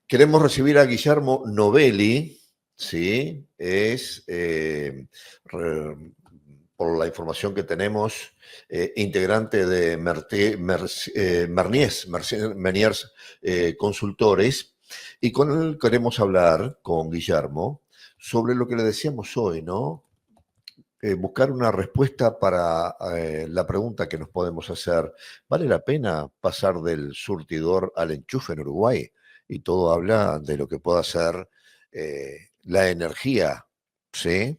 Queremos recibir a Guillermo Novelli, ¿sí? Por la información que tenemos, integrante de Merniers Consultores, y con él queremos hablar, con Guillermo, sobre lo que le decíamos hoy, ¿no? Buscar una respuesta para la pregunta que nos podemos hacer. ¿Vale la pena pasar del surtidor al enchufe en Uruguay? Y todo habla de lo que pueda ser la energía, ¿sí?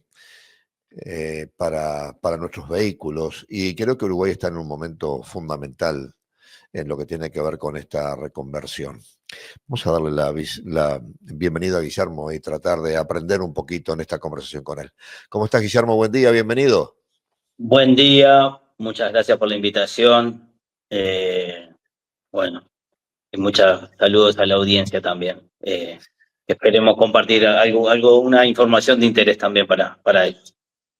Para nuestros vehículos. Y creo que Uruguay está en un momento fundamental en lo que tiene que ver con esta reconversión. Vamos a darle la bienvenida a Guillermo y tratar de aprender un poquito en esta conversación con él. ¿Cómo estás, Guillermo? Buen día, bienvenido. Buen día, muchas gracias por la invitación. Bueno, y muchos saludos a la audiencia también. Esperemos compartir una información de interés también para ellos.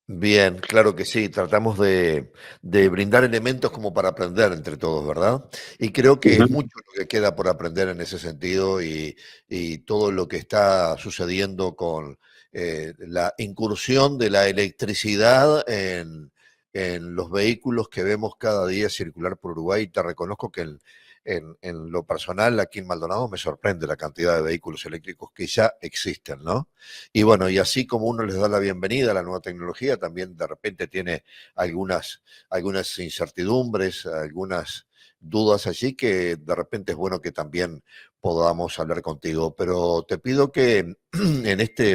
Bien, claro que sí, tratamos de brindar elementos como para aprender entre todos, ¿verdad? Y creo que es Ujú. mucho lo que queda por aprender en ese sentido y todo lo que está sucediendo con la incursión de la electricidad en los vehículos que vemos cada día circular por Uruguay. Te reconozco que en lo personal aquí en Maldonado me sorprende la cantidad de vehículos eléctricos que ya existen, ¿no? Y bueno, y así como uno les da la bienvenida a la nueva tecnología, también de repente tiene algunas incertidumbres, algunas dudas allí que de repente es bueno que también podamos hablar contigo. Pero te pido que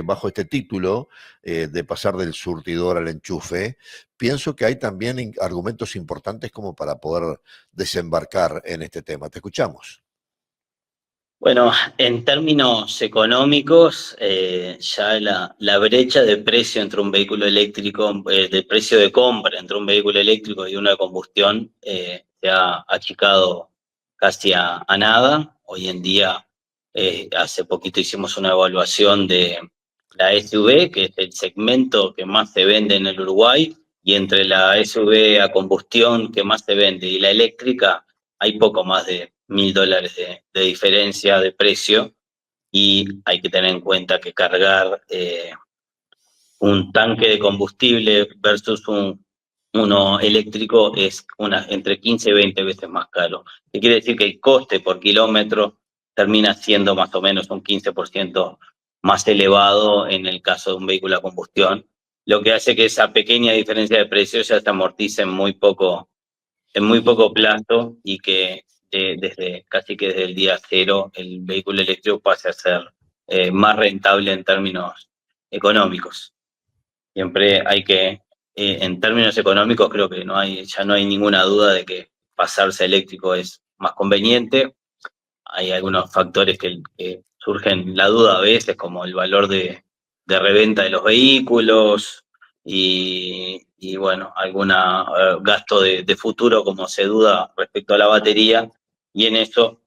bajo este título de pasar del surtidor al enchufe, pienso que hay también argumentos importantes como para poder desembarcar en este tema. Te escuchamos. Bueno, en términos económicos, ya la brecha de precio entre un vehículo eléctrico, de precio de compra entre un vehículo eléctrico y uno de combustión, se ha achicado casi a nada. Hoy en día, hace poquito hicimos una evaluación de la SUV, que es el segmento que más se vende en el Uruguay, y entre la SUV a combustión que más se vende y la eléctrica, hay poco más de $1.000 de diferencia de precio, y hay que tener en cuenta que cargar un tanque de combustible versus uno eléctrico es entre 15 y 20 veces más caro. ¿Qué quiere decir? Que el coste por kilómetro termina siendo más o menos un 15% más elevado en el caso de un vehículo a combustión, lo que hace que esa pequeña diferencia de precios ya se amortice en muy poco plazo, y que casi que desde el día cero el vehículo eléctrico pase a ser más rentable en términos económicos. Siempre hay que, en términos económicos, creo que ya no hay ninguna duda de que pasarse a eléctrico es más conveniente. Hay algunos factores que surgen la duda a veces, como el valor de reventa de los vehículos y bueno, alguna gasto de futuro, como se duda respecto a la batería. Y en eso,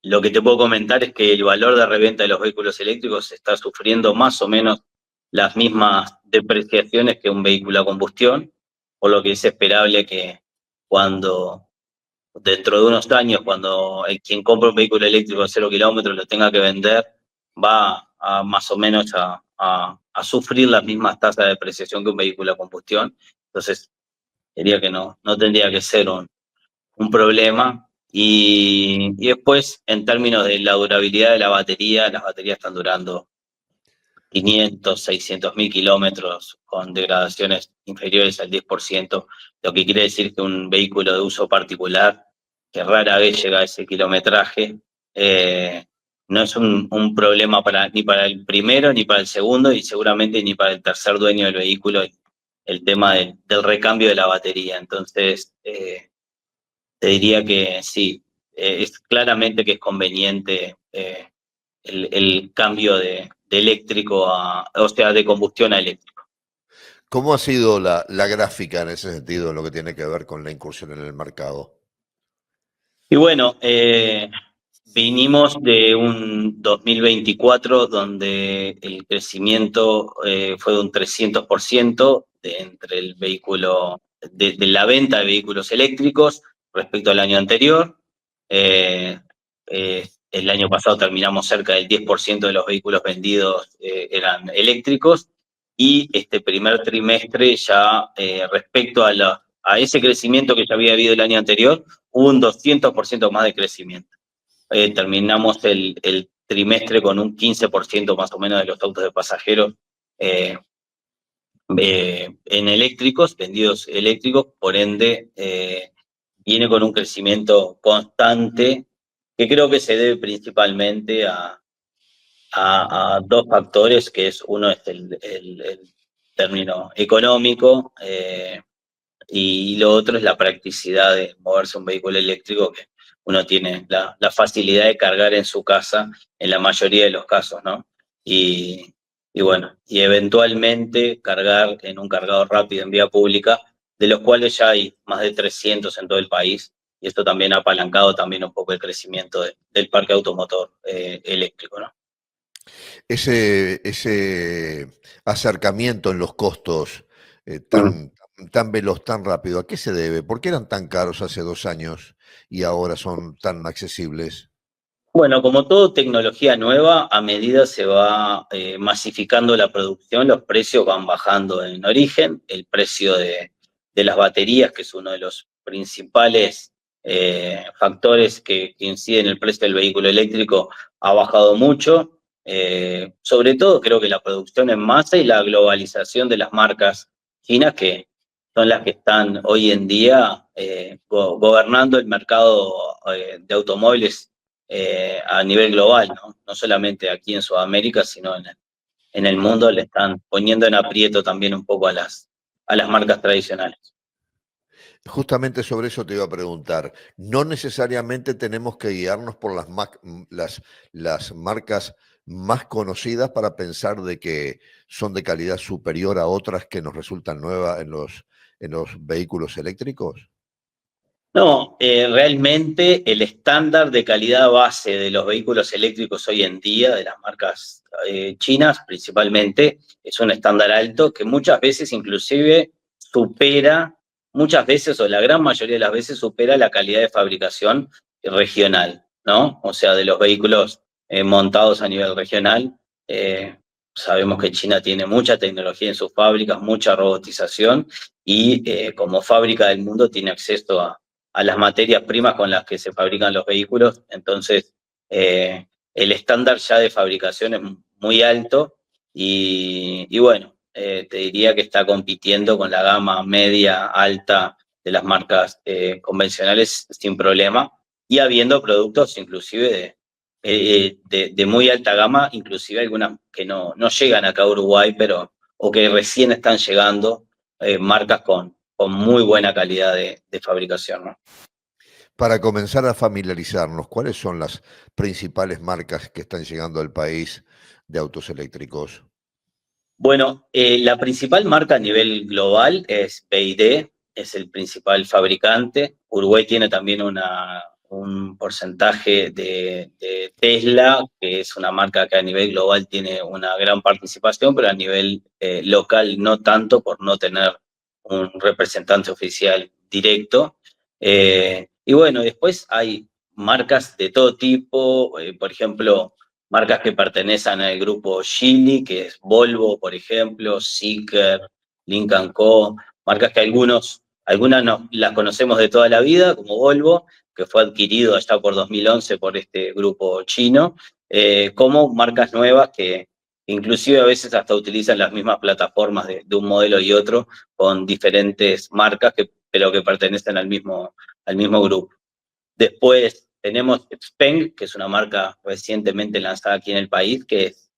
lo que te puedo comentar es que el valor de reventa de los vehículos eléctricos está sufriendo más o menos las mismas depreciaciones que un vehículo a combustión, por lo que es esperable que cuando dentro de unos años, cuando quien compra un vehículo eléctrico de 0 kilómetros lo tenga que vender, va a más o menos a sufrir las mismas tasas de depreciación que un vehículo a combustión. Entonces, diría que no tendría que ser un problema. Y después, en términos de la durabilidad de la batería, las baterías están durando 500, 600 mil kilómetros con degradaciones inferiores al 10%, lo que quiere decir que un vehículo de uso particular, que rara vez llega a ese kilometraje, no es un problema ni para el primero, ni para el segundo, y seguramente ni para el tercer dueño del vehículo, el tema del recambio de la batería. Entonces, te diría que sí, es claramente que es conveniente el cambio de eléctrico o sea, de combustión a eléctrico. ¿Cómo ha sido la gráfica en ese sentido en lo que tiene que ver con la incursión en el mercado? Y bueno, vinimos de un 2024 donde el crecimiento fue de un 300% entre el vehículo, de la venta de vehículos eléctricos respecto al año anterior. Eh, el año pasado terminamos cerca del 10% de los vehículos vendidos eran eléctricos, y este primer trimestre ya respecto a ese crecimiento que ya había habido el año anterior, hubo un 200% más de crecimiento. Terminamos el trimestre con un 15% más o menos de los autos de pasajeros eh, en eléctricos, vendidos eléctricos, por ende viene con un crecimiento constante que creo que se debe principalmente a dos factores, que es uno es el término económico, y lo otro es la practicidad de moverse un vehículo eléctrico, que uno tiene la facilidad de cargar en su casa en la mayoría de los casos, ¿no? Y, y bueno, y eventualmente cargar en un cargador rápido en vía pública, de los cuales ya hay más de 300 en todo el país, y esto también ha apalancado también un poco el crecimiento del parque automotor eléctrico, ¿no? Ese acercamiento en los costos Mm. tan veloz, tan rápido, ¿a qué se debe? ¿Por qué eran tan caros hace 2 años y ahora son tan accesibles? Bueno, como todo tecnología nueva, a medida se va masificando la producción, los precios van bajando en origen. El precio de las baterías, que es uno de los principales factores que inciden en el precio del vehículo eléctrico, ha bajado mucho. Sobre todo creo que la producción en masa y la globalización de las marcas chinas, que son las que están hoy en día gobernando el mercado de automóviles a nivel global, ¿no? No solamente aquí en Sudamérica, sino en el mundo, le están poniendo en aprieto también un poco a las marcas tradicionales. Justamente sobre eso te iba a preguntar. No necesariamente tenemos que guiarnos por las marcas más conocidas para pensar de que son de calidad superior a otras que nos resultan nuevas en los vehículos eléctricos. No, realmente el estándar de calidad base de los vehículos eléctricos hoy en día, de las marcas chinas principalmente, es un estándar alto que muchas veces inclusive supera, muchas veces o la gran mayoría de las veces supera la calidad de fabricación regional, ¿no? O sea, de los vehículos montados a nivel regional. Sabemos que China tiene mucha tecnología en sus fábricas, mucha robotización, y como fábrica del mundo tiene acceso a las materias primas con las que se fabrican los vehículos. Entonces el estándar ya de fabricación es muy alto, y bueno, te diría que está compitiendo con la gama media alta de las marcas convencionales sin problema, y habiendo productos inclusive de muy alta gama, inclusive algunas que no llegan acá a Uruguay, pero o que recién están llegando, marcas con muy buena calidad de fabricación, ¿no? Para comenzar a familiarizarnos, ¿cuáles son las principales marcas que están llegando al país de autos eléctricos? Bueno, la principal marca a nivel global es BYD, es el principal fabricante. Uruguay tiene también un porcentaje de Tesla, que es una marca que a nivel global tiene una gran participación, pero a nivel local no tanto, por no tener un representante oficial directo. Y bueno, después hay marcas de todo tipo, por ejemplo, marcas que pertenecen al grupo Geely, que es Volvo, por ejemplo, Zeekr, Lynk & Co., marcas que algunas no, las conocemos de toda la vida, como Volvo, que fue adquirido allá por 2011 por este grupo chino, como marcas nuevas que inclusive a veces hasta utilizan las mismas plataformas de un modelo y otro, con diferentes marcas, pero que pertenecen al mismo grupo. Después tenemos Xpeng, que es una marca recientemente lanzada aquí en el país, que es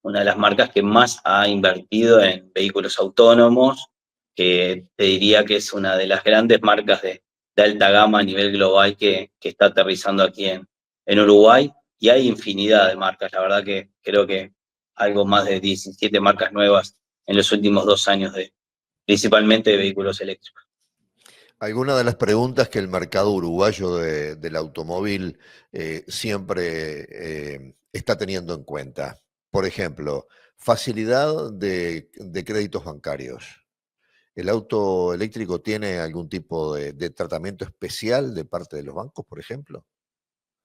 una de las marcas que más ha invertido en vehículos autónomos, que te diría que es una de las grandes marcas de alta gama a nivel global que está aterrizando aquí en Uruguay. Y hay infinidad de marcas, la verdad que creo que algo más de 17 marcas nuevas en los últimos 2 años, principalmente de vehículos eléctricos. Algunas de las preguntas que el mercado uruguayo del automóvil siempre está teniendo en cuenta. Por ejemplo, facilidad de créditos bancarios. ¿El auto eléctrico tiene algún tipo de tratamiento especial de parte de los bancos, por ejemplo?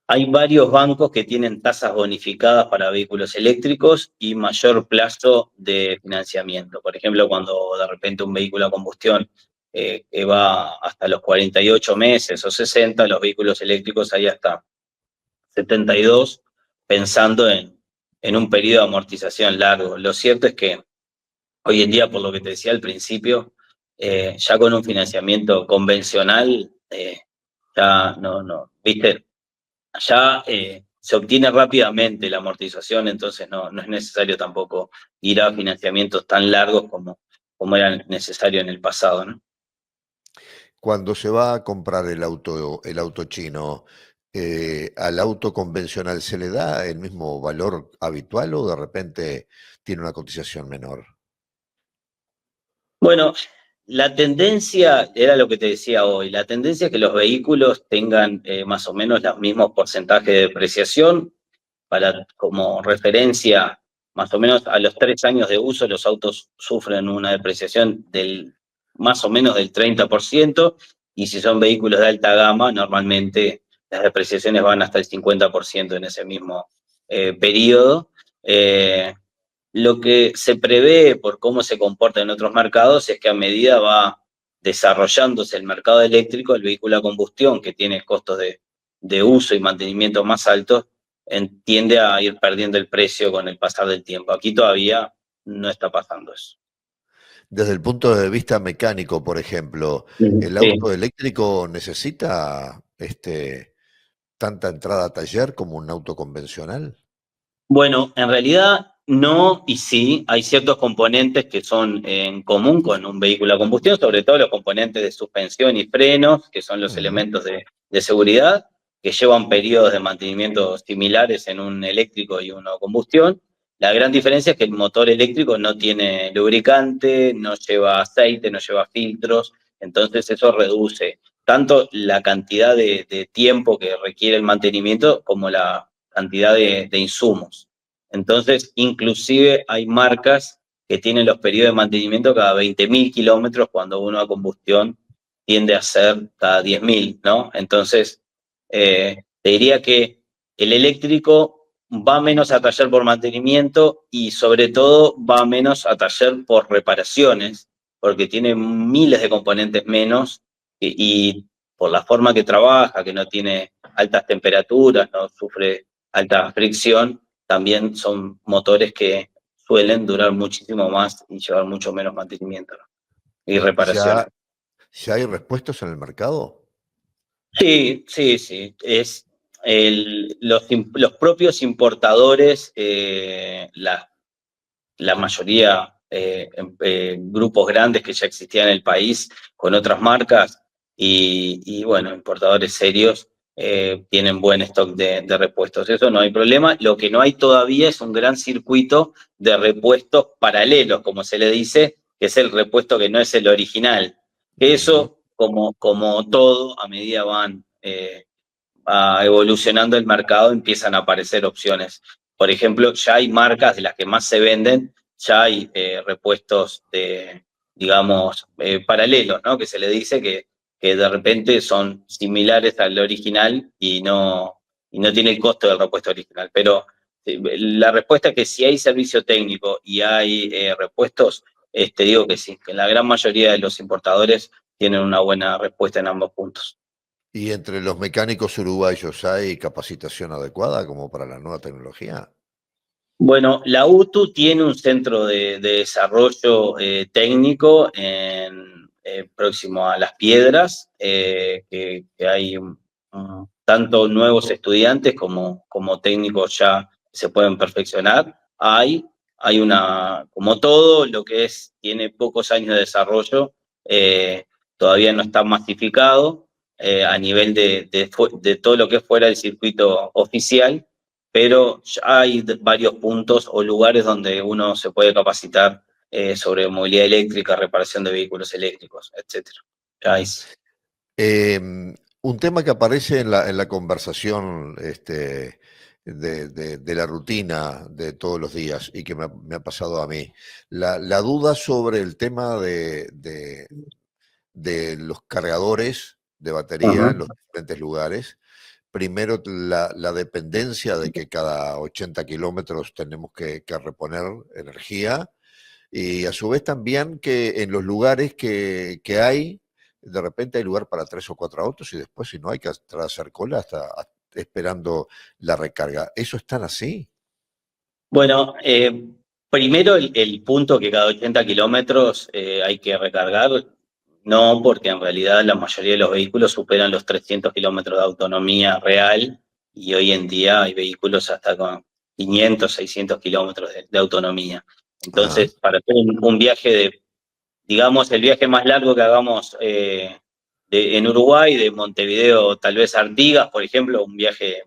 Hay varios bancos que tienen tasas bonificadas para vehículos eléctricos y mayor plazo de financiamiento. Por ejemplo, cuando de repente un vehículo a combustión que va hasta los 48 meses o 60, los vehículos eléctricos hay hasta 72, pensando en un periodo de amortización largo. Lo cierto es que hoy en día, por lo que te decía al principio, ya con un financiamiento convencional, ya viste, ya se obtiene rápidamente la amortización, entonces no es necesario tampoco ir a financiamientos tan largos como era necesario en el pasado, ¿no? Cuando se va a comprar el auto chino, ¿al auto convencional se le da el mismo valor habitual o de repente tiene una cotización menor? Bueno, la tendencia, era lo que te decía hoy, la tendencia es que los vehículos tengan más o menos los mismos porcentajes de depreciación. Para, como referencia, más o menos a los 3 años de uso, los autos sufren una depreciación del más o menos del 30%, y si son vehículos de alta gama, normalmente las depreciaciones van hasta el 50% en ese mismo periodo. Eh, lo que se prevé por cómo se comporta en otros mercados es que a medida va desarrollándose el mercado eléctrico, el vehículo a combustión, que tiene costos de uso y mantenimiento más altos, tiende a ir perdiendo el precio con el pasar del tiempo. Aquí todavía no está pasando eso. Desde el punto de vista mecánico, por ejemplo, ¿el Sí. auto eléctrico necesita tanta entrada a taller como un auto convencional? Bueno, en realidad no y sí, hay ciertos componentes que son en común con un vehículo a combustión, sobre todo los componentes de suspensión y frenos, que son los Ujú. elementos de seguridad, que llevan periodos de mantenimiento similares en un eléctrico y uno a combustión. La gran diferencia es que el motor eléctrico no tiene lubricante, no lleva aceite, no lleva filtros, entonces eso reduce tanto la cantidad de tiempo que requiere el mantenimiento como la cantidad de insumos. Entonces, inclusive hay marcas que tienen los periodos de mantenimiento cada 20.000 kilómetros, cuando uno a combustión tiende a ser cada 10.000, ¿no? Entonces, te diría que el eléctrico va menos a taller por mantenimiento y sobre todo va menos a taller por reparaciones, porque tiene miles de componentes menos y por la forma que trabaja, que no tiene altas temperaturas, no sufre alta fricción, también son motores que suelen durar muchísimo más y llevar mucho menos mantenimiento, ¿no? Y reparaciones. ¿Ya, ya hay repuestos en el mercado? Sí, sí, sí. Los propios importadores, la mayoría, grupos grandes que ya existían en el país con otras marcas y bueno, importadores serios, tienen buen stock de repuestos. Eso no hay problema. Lo que no hay todavía es un gran circuito de repuestos paralelos, como se le dice, que es el repuesto que no es el original. Ujú. Eso, como todo, a medida va evolucionando el mercado, empiezan a aparecer opciones. Por ejemplo, ya hay marcas de las que más se venden, ya hay repuestos digamos, paralelos, ¿no? Que se le dice que de repente son similares al original y no tiene el costo del repuesto original. Pero la respuesta es que si hay servicio técnico y hay repuestos, te digo que sí, que la gran mayoría de los importadores tienen una buena respuesta en ambos puntos. ¿Y entre los mecánicos uruguayos hay capacitación adecuada como para la nueva tecnología? Bueno, la UTU tiene un centro de desarrollo técnico próximo a Las Piedras, que hay tanto nuevos estudiantes como técnicos ya se pueden perfeccionar. Hay como todo lo que tiene pocos años de desarrollo, todavía no está masificado a nivel de todo lo que es fuera del circuito oficial, pero ya hay varios puntos o lugares donde uno se puede capacitar sobre movilidad eléctrica, reparación de vehículos eléctricos, etcétera. Ya hay. Un tema que aparece en la conversación de la rutina de todos los días y que me ha pasado a mí, la duda sobre el tema de los cargadores de batería Ajá. en los diferentes lugares, primero la dependencia de que cada 80 kilómetros tenemos que reponer energía, y a su vez también que en los lugares que hay, de repente hay lugar para 3 o 4 autos y después si no hay que hacer cola hasta esperando la recarga. ¿Eso es tan así? Bueno, primero el punto que cada 80 kilómetros hay que recargar, no, porque en realidad la mayoría de los vehículos superan los 300 kilómetros de autonomía real y hoy en día hay vehículos hasta con 500, 600 kilómetros de autonomía. Ajá. Entonces, para hacer un viaje digamos, el viaje más largo que hagamos en Uruguay, de Montevideo, tal vez a Artigas, por ejemplo, un viaje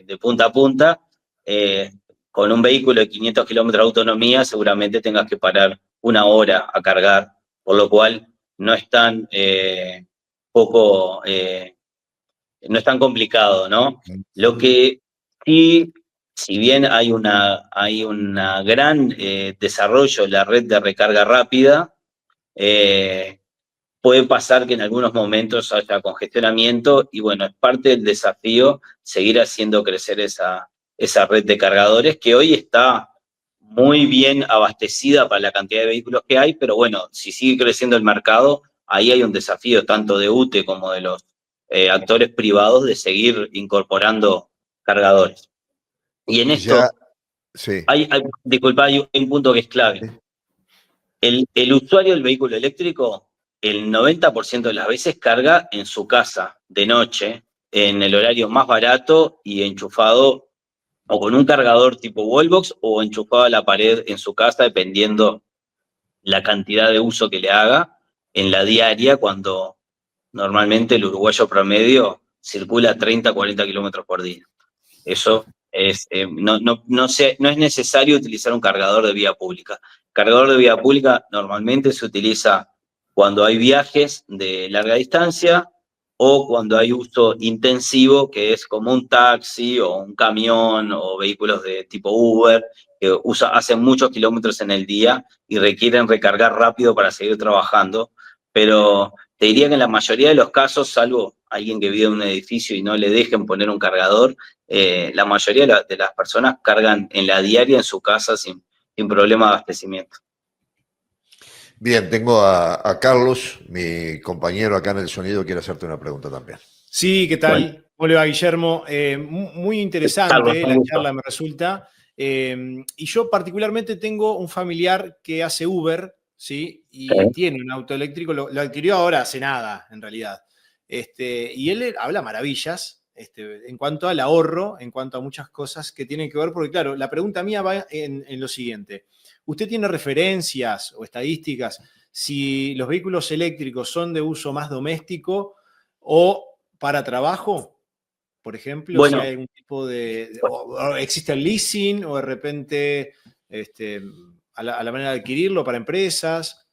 de punta a punta, eh, con un vehículo de 500 kilómetros de autonomía, seguramente tengas que parar 1 hora a cargar, por lo cual no es tan poco, no es tan complicado, ¿no? Lo que sí, si bien hay una gran desarrollo de la red de recarga rápida, eh, puede pasar que en algunos momentos haya congestionamiento y bueno, es parte del desafío seguir haciendo crecer esa red de cargadores que hoy está muy bien abastecida para la cantidad de vehículos que hay, pero bueno, si sigue creciendo el mercado, ahí hay un desafío tanto de UTE como de los actores privados de seguir incorporando cargadores. Y en Ya, esto, sí. disculpa, hay un punto que es clave. El usuario del vehículo eléctrico, el 90% de las veces carga en su casa, de noche, en el horario más barato y enchufado o con un cargador tipo Wallbox o enchufado a la pared en su casa, dependiendo la cantidad de uso que le haga en la diaria, cuando normalmente el uruguayo promedio circula 30, 40 kilómetros por día. Eso es, no es necesario utilizar un cargador de vía pública. Cargador de vía pública normalmente se utiliza cuando hay viajes de larga distancia o cuando hay uso intensivo, que es como un taxi o un camión o vehículos de tipo Uber, que hacen muchos kilómetros en el día y requieren recargar rápido para seguir trabajando. Pero te diría que en la mayoría de los casos, salvo alguien que vive en un edificio y no le dejen poner un cargador, la mayoría de las personas cargan en la diaria en su casa sin problema de abastecimiento. Bien, tengo a Carlos, mi compañero acá en el sonido, quiere hacerte una pregunta también. Sí, ¿qué Bueno, tal? ¿Cómo le va, Guillermo? Muy Carlos, interesante un la gusto. charla, me resulta. Y yo particularmente tengo un familiar que hace Uber, ¿sí? Y Okay. tiene un auto eléctrico, lo adquirió ahora hace nada, en realidad. Y él habla maravillas en cuanto al ahorro, en cuanto a muchas cosas que tienen que ver, porque claro, la pregunta mía va en lo siguiente. ¿Usted tiene referencias o estadísticas si los vehículos eléctricos son de uso más doméstico o para trabajo, por ejemplo, si Bueno, hay algún tipo o existe el leasing o de repente a la manera de adquirirlo para empresas?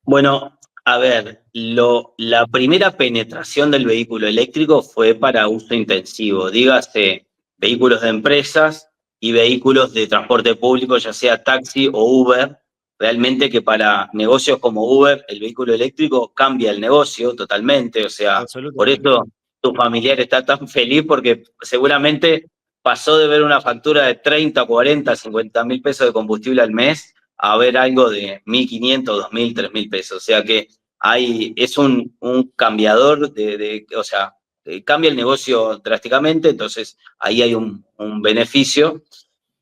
bueno, a ver, la primera penetración del vehículo eléctrico fue para uso intensivo, dígase vehículos de empresas y vehículos de transporte público, ya sea taxi o Uber. Realmente que para negocios como Uber, el vehículo eléctrico cambia el negocio totalmente, o sea, por Absolutamente. eso tu familiar está tan feliz porque seguramente pasó de ver una factura de 30, 40, 50 mil pesos de combustible al mes a ver algo de 1.500, 2.000, 3.000 pesos. O sea que es un cambiador o sea, cambia el negocio drásticamente, entonces ahí hay un beneficio.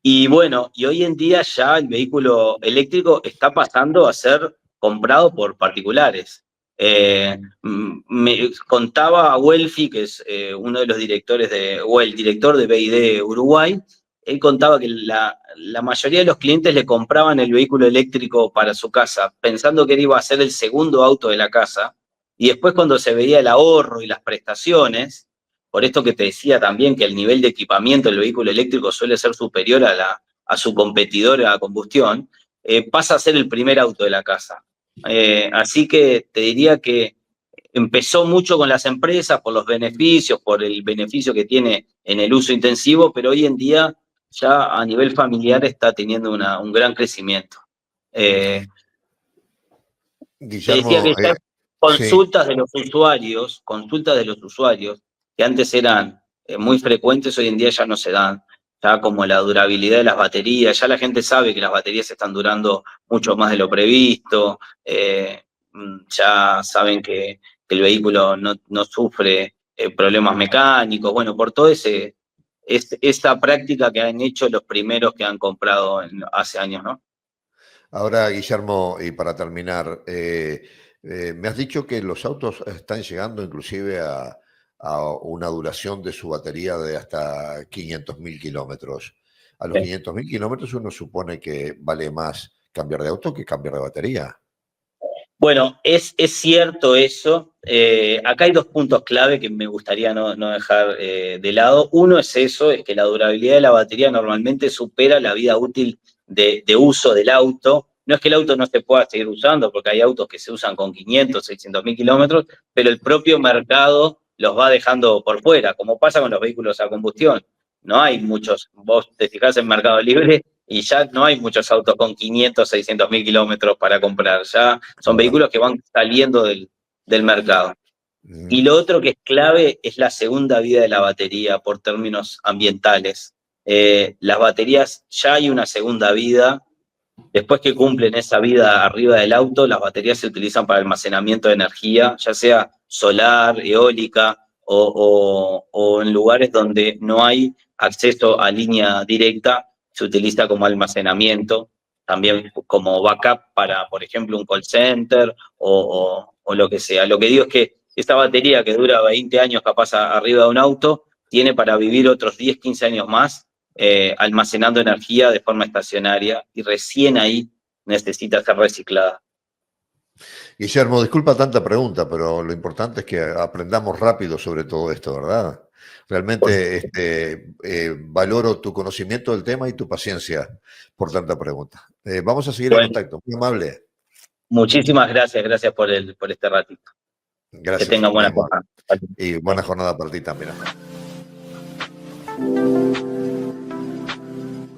Y bueno, y hoy en día ya el vehículo eléctrico está pasando a ser comprado por particulares. Me contaba Welfi, que es uno de los directores o el director de BYD Uruguay, él contaba que la mayoría de los clientes le compraban el vehículo eléctrico para su casa, pensando que él iba a ser el segundo auto de la casa, y después cuando se veía el ahorro y las prestaciones, por esto que te decía también que el nivel de equipamiento del vehículo eléctrico suele ser superior a su competidor a combustión, pasa a ser el primer auto de la casa. Así que te diría que empezó mucho con las empresas por los beneficios, por el beneficio que tiene en el uso intensivo, pero hoy en día ya a nivel familiar está teniendo un gran crecimiento. Eh, Te decía Guillermo, que ya sí, consultas de los usuarios, que antes eran muy frecuentes hoy en día ya no se dan. Ya como la durabilidad de las baterías, ya la gente sabe que las baterías están durando mucho más de lo previsto, ya saben que el vehículo no sufre problemas mecánicos, bueno, por todo esa práctica que han hecho los primeros que han comprado hace años, ¿no? Ahora, Guillermo, y para terminar, me has dicho que los autos están llegando inclusive a una duración de su batería de hasta 500.000 kilómetros. A los 500.000 kilómetros uno supone que vale más cambiar de auto que cambiar de batería. Bueno, es cierto eso. Acá hay dos puntos clave que me gustaría no dejar de lado. Uno es eso, es que la durabilidad de la batería normalmente supera la vida útil de uso del auto. No es que el auto no se pueda seguir usando, porque hay autos que se usan con 500, 600.000 kilómetros, pero el propio mercado los va dejando por fuera, como pasa con los vehículos a combustión. No hay muchos, vos te fijás en Mercado Libre y ya no hay muchos autos con 500, 600.000 kilómetros para comprar. Ya son vehículos que van saliendo del mercado. Y lo otro que es clave es la segunda vida de la batería por términos ambientales. Las baterías, ya hay una segunda vida. Después que cumplen esa vida arriba del auto, las baterías se utilizan para almacenamiento de energía, ya sea solar, eólica o en lugares donde no hay acceso a línea directa, se utiliza como almacenamiento, también como backup para, por ejemplo, un call center o lo que sea. Lo que digo es que esta batería que dura 20 años capaz arriba de un auto, tiene para vivir otros 10, 15 años más almacenando energía de forma estacionaria y recién ahí necesita ser reciclada. Guillermo, disculpa tanta pregunta, pero lo importante es que aprendamos rápido sobre todo esto, ¿verdad? Realmente valoro tu conocimiento del tema y tu paciencia por tanta pregunta. Vamos a seguir en contacto. Muy amable. Muchísimas gracias por este ratito. Gracias. Que tengan buena jornada. Y buena jornada para ti también.